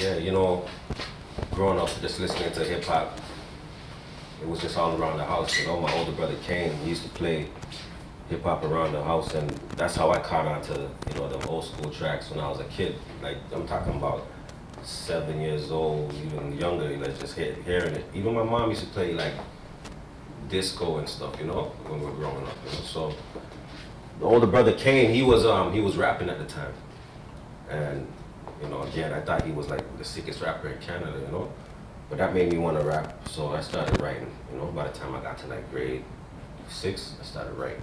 Yeah, you know, growing up just listening to hip hop, it was just all around the house. You know, my older brother Kane, he used to play hip hop around the house, and that's how I caught on to, you know, the old school tracks when I was a kid. Like, I'm talking about 7 years old, even younger, like just hearing it. Even my mom used to play like disco and stuff, you know, when we were growing up. You know? So the older brother Kane, he was rapping at the time, and you know, again, I thought he was like the sickest rapper in Canada, you know, but that made me want to rap. So I started writing. You know, by the time I got to like grade 6, I started writing.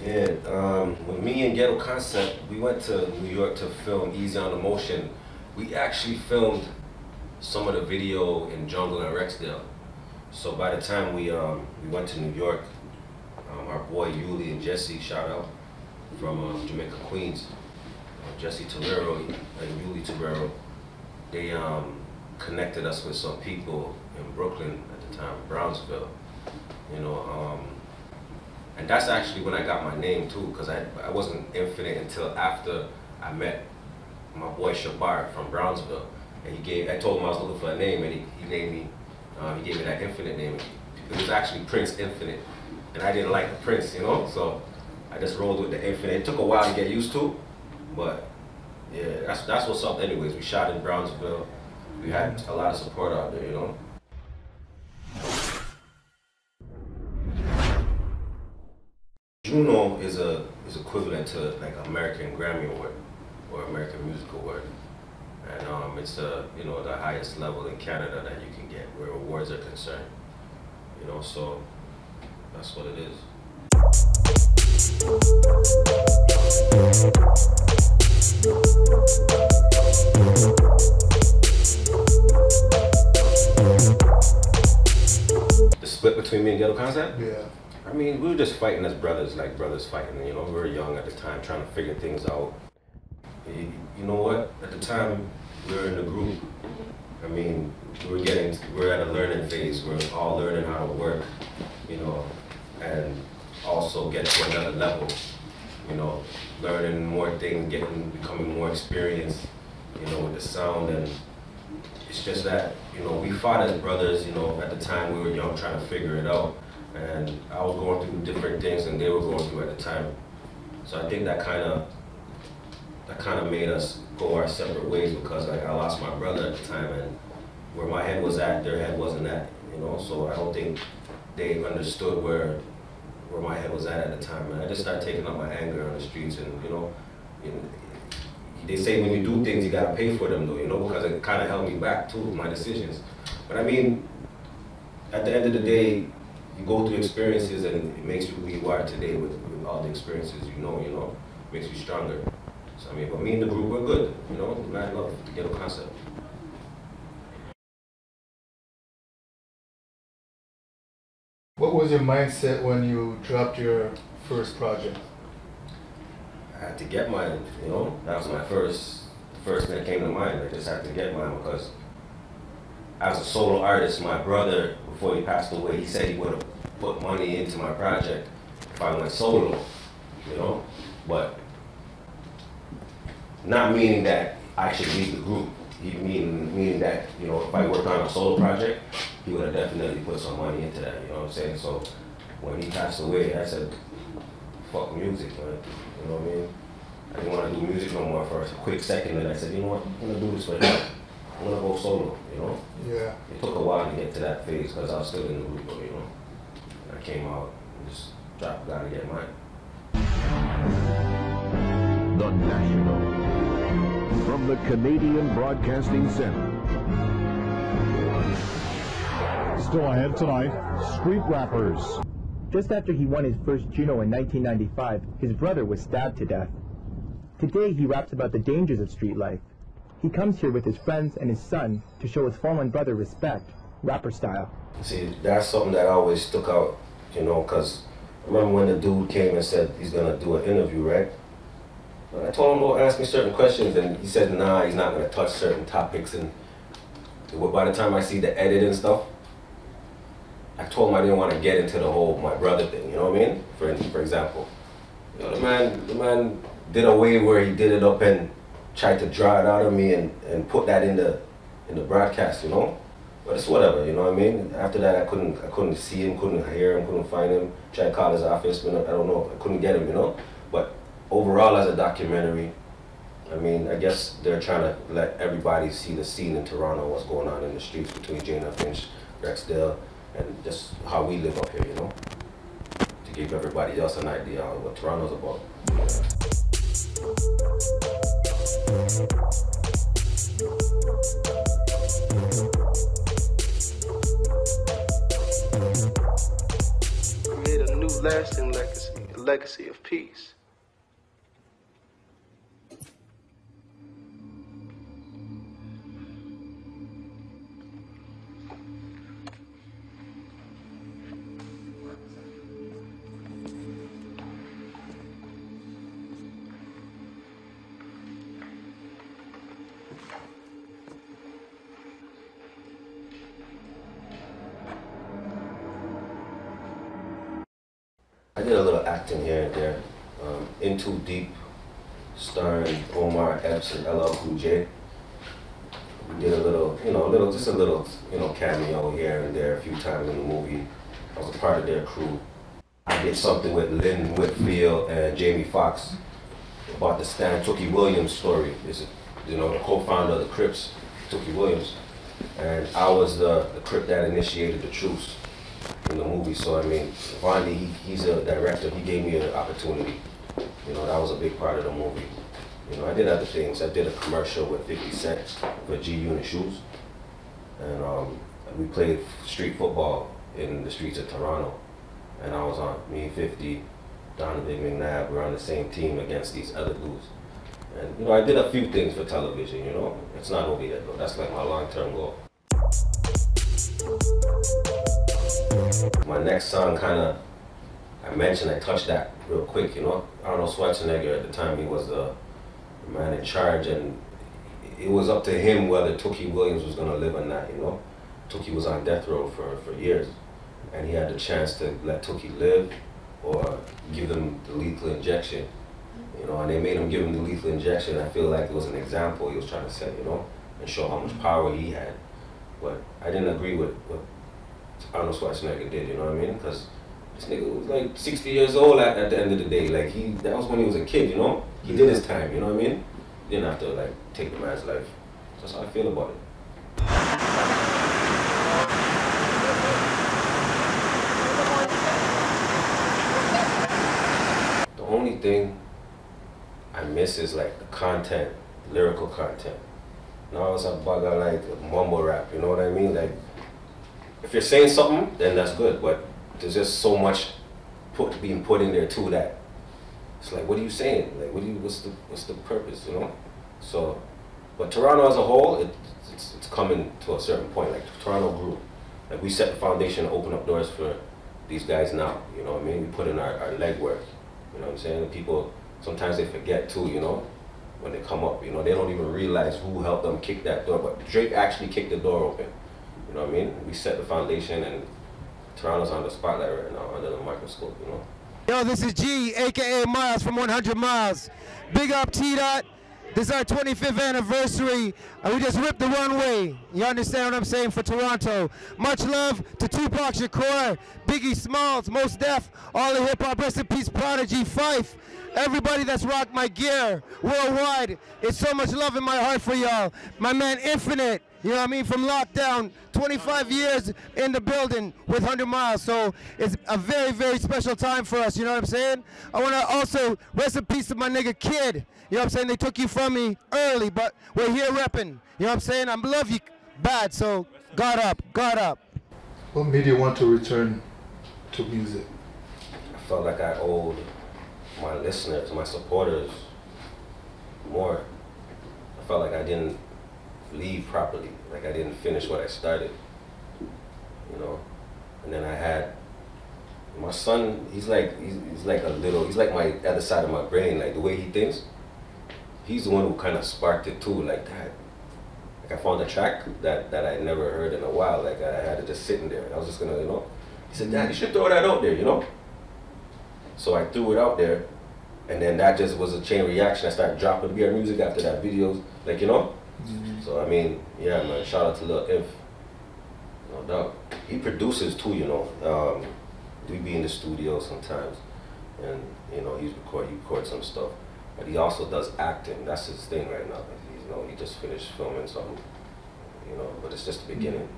Yeah, with me and Ghetto Concept, we went to New York to film Easy on the Motion. We actually filmed some of the video in Jungle and Rexdale. So by the time we went to New York, our boy Yuli and Jesse, shout out, from Jamaica, Queens, Jesse Torero and Yuli Torero, they connected us with some people in Brooklyn at the time, Brownsville, you know, and that's actually when I got my name too, because I wasn't Infinite until after I met my boy Shabar from Brownsville, and I told him I was looking for a name, and he named me. He gave me that Infinite name. It was actually Prince Infinite, and I didn't like the Prince, you know, so I just rolled with the Infinite. It took a while to get used to, but yeah, that's what's up. Anyways, we shot in Brownsville. We had a lot of support out there, you know. Juno is equivalent to like American Grammy Award or American Music Award. And it's you know, the highest level in Canada that you can get where awards are concerned. You know, so that's what it is. The split between me and Ghetto Concept? Yeah. I mean, we were just fighting as brothers, like brothers fighting, you know. We were young at the time, trying to figure things out. You know what? At the time, we were in the group. I mean, we're at a learning phase. We're all learning how to work, you know, and also get to another level, you know, learning more things, becoming more experienced, you know, with the sound. And it's just that, you know, we fought as brothers, you know, at the time we were young, trying to figure it out. And I was going through different things and they were going through at the time. So I think that kind of made us go our separate ways, because like, I lost my brother at the time, and where my head was at, their head wasn't at, you know. So I don't think they understood where my head was at the time. And I just started taking out my anger on the streets, and you know, they say when you do things, you gotta pay for them, though, you know, because it kind of held me back too, my decisions. But I mean, at the end of the day, you go through experiences, and it makes you who you are today with all the experiences, you know, makes you stronger. So I mean, but me and the group were good, you know, mad love, the Ghetto Concept. What was your mindset when you dropped your first project? I had to get mine, you know, that was my first thing that came to mind. I just had to get mine, because as a solo artist, my brother, before he passed away, he said he would have put money into my project if I went solo, you know, but not meaning that I should leave the group. Meaning that, you know, if I worked on a solo project, he would have definitely put some money into that, you know what I'm saying? So when he passed away, I said, fuck music, man. You know what I mean? I didn't want to do music no more for a quick second, and I said, you know what, I'm gonna do this for now. I'm gonna go solo, you know? Yeah. It took a while to get to that phase, because I was still in the group, you know? And I came out and just dropped, gotta get mine. The National. From the Canadian Broadcasting Center. Still ahead tonight, Street Rappers. Just after he won his first Juno in 1995, his brother was stabbed to death. Today he raps about the dangers of street life. He comes here with his friends and his son to show his fallen brother respect, rapper style. See, that's something that always stuck out, you know, because I remember when the dude came and said he's gonna do an interview, right? I told him, go ask me certain questions, and he said, nah, he's not gonna touch certain topics. And by the time I see the edit and stuff, I told him I didn't want to get into the whole my brother thing, you know what I mean? For example. You know, the man did a way where he did it up and tried to draw it out of me and put that in the broadcast, you know? But it's whatever, you know what I mean? After that, I couldn't see him, couldn't hear him, couldn't find him. Tried to call his office, but I don't know, I couldn't get him, you know? But overall, as a documentary, I mean, I guess they're trying to let everybody see the scene in Toronto, what's going on in the streets between Jane Finch, Rexdale, and just how we live up here, you know? To give everybody else an idea of what Toronto's about. Create a new lasting legacy, a legacy of peace. I did a little acting here and there. In Too Deep, starring Omar Epps and LL Cool J. We did a little, just a little, cameo here and there a few times in the movie. I was a part of their crew. I did something with Lynn Whitfield and Jamie Foxx about the Tookie Williams story. This is, the co-founder of the Crips, Tookie Williams. And I was the Crip that initiated the truce in the movie. So I mean, finally, he's a director. He gave me an opportunity. That was a big part of the movie. I did other things. I did a commercial with 50 Cent for G-Unit shoes, and we played street football in the streets of Toronto. And I was on me, 50, Donovan McNabb. We're on the same team against these other dudes. And I did a few things for television. It's not over yet though. That's like my long-term goal. My next song I touched that real quick, Arnold Schwarzenegger at the time, he was the man in charge, and it was up to him whether Tookie Williams was gonna live or not, Tookie was on death row for years, and he had the chance to let Tookie live or give him the lethal injection, and they made him give him the lethal injection. I feel like it was an example he was trying to set, and show how much power he had. But I didn't agree with what Arnold Schwarzenegger did, you know what I mean? Because this nigga was like 60 years old at the end of the day. Like that was when he was a kid, He did his time, you know what I mean? He didn't have to take the man's life. That's how I feel about it. The only thing I miss is the content, lyrical content. Now it's a bugger mumble rap, you know what I mean? If you're saying something, then that's good, but there's just so much being put in there too that it's what are you saying? What's the purpose, So, but Toronto as a whole, it's coming to a certain point. Toronto grew. We set the foundation to open up doors for these guys now, you know what I mean? We put in our legwork, you know what I'm saying? And people, sometimes they forget too, when they come up, they don't even realize who helped them kick that door, but Drake actually kicked the door open. You know what I mean? We set the foundation, and Toronto's on the spotlight right now, under the microscope, Yo, this is G, aka Miles from 100 Miles. Big up T-Dot. This is our 25th anniversary, and we just ripped the runway. You understand what I'm saying, for Toronto. Much love to Tupac Shakur, Biggie Smalls, Mos Def, all the hip-hop, rest in peace, Prodigy, Fife. Everybody that's rocked my gear worldwide. It's so much love in my heart for y'all. My man Infinite, you know what I mean, from Lockdown, 25 years in the building with 100 Miles. So it's a very, very special time for us, you know what I'm saying? I want to also rest in peace to my nigga Kid. You know what I'm saying? They took you from me early, but we're here repping. You know what I'm saying? I love you bad, so God up, God up. What made you want to return to music? I felt like I owed my listeners, my supporters, more. I felt like I didn't leave properly, like I didn't finish what I started, And then I had my son. He's like my other side of my brain, the way he thinks. He's the one who kind of sparked it too, that. I found a track that I never heard in a while. I had it just sitting there. I was just gonna, He said, Dad, you should throw that out there, you know? So I threw it out there, and then that just was a chain reaction. I started dropping beer music after that, videos, like, you know? So, I mean, yeah, man, shout out to Lil Inf. No doubt. He produces too, you know. We be in the studio sometimes, and, you know, he records some stuff. But he also does acting. That's his thing right now. You know, he just finished filming something, you know, but it's just the beginning.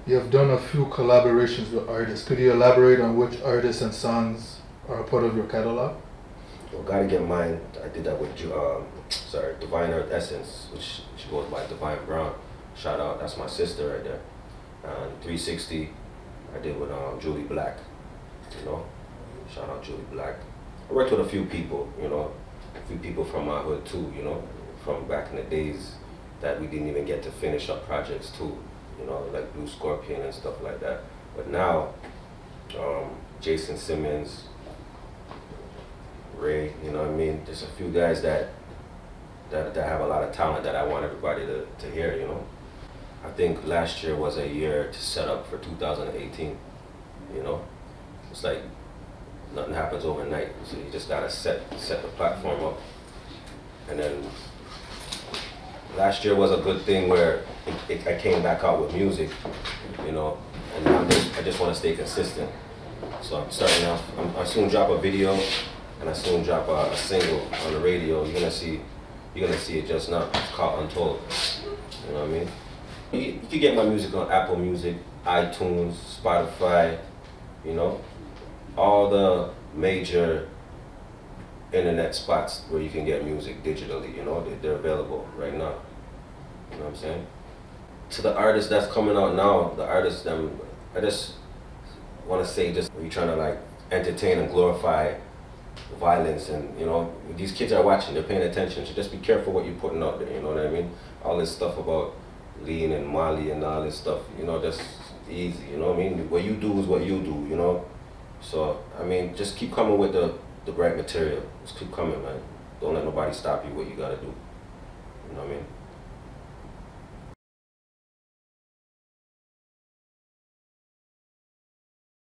You have done a few collaborations with artists. Could you elaborate on which artists and songs are a part of your catalog? Well, Gotta Get Mine, I did that with Divine Earth Essence, which she goes by Divine Brown. Shout out, that's my sister right there. And 360, I did with Julie Black, you know. Shout out Julie Black. I worked with a few people, you know, a few people from my hood too, you know, from back in the days that we didn't even get to finish up projects too, you know, like Blue Scorpion and stuff like that. But now, Jason Simmons, Ray, you know what I mean? There's a few guys that have a lot of talent that I want everybody to hear, you know? I think last year was a year to set up for 2018, you know? It's like nothing happens overnight, so you just gotta set the platform up. And then last year was a good thing where I came back out with music, you know, and I just want to stay consistent. So I'm starting off, I soon drop a video, and I soon drop a single on the radio. You're gonna see it just now. It's called Untold. You know what I mean? You can get my music on Apple Music, iTunes, Spotify, you know, all the major internet spots where you can get music digitally, you know, they're available right now. You know what I'm saying? To the artists that's coming out now, the artists, I just want to say, just you're trying to like entertain and glorify violence, and you know, these kids are watching, they're paying attention, so just be careful what you're putting out there, you know what I mean? All this stuff about lean and Molly and all this stuff, you know, that's easy, you know what I mean? What you do is what you do, you know? So, I mean, just keep coming with the right material. Just keep coming, man. Don't let nobody stop you what you gotta do. You know what I mean?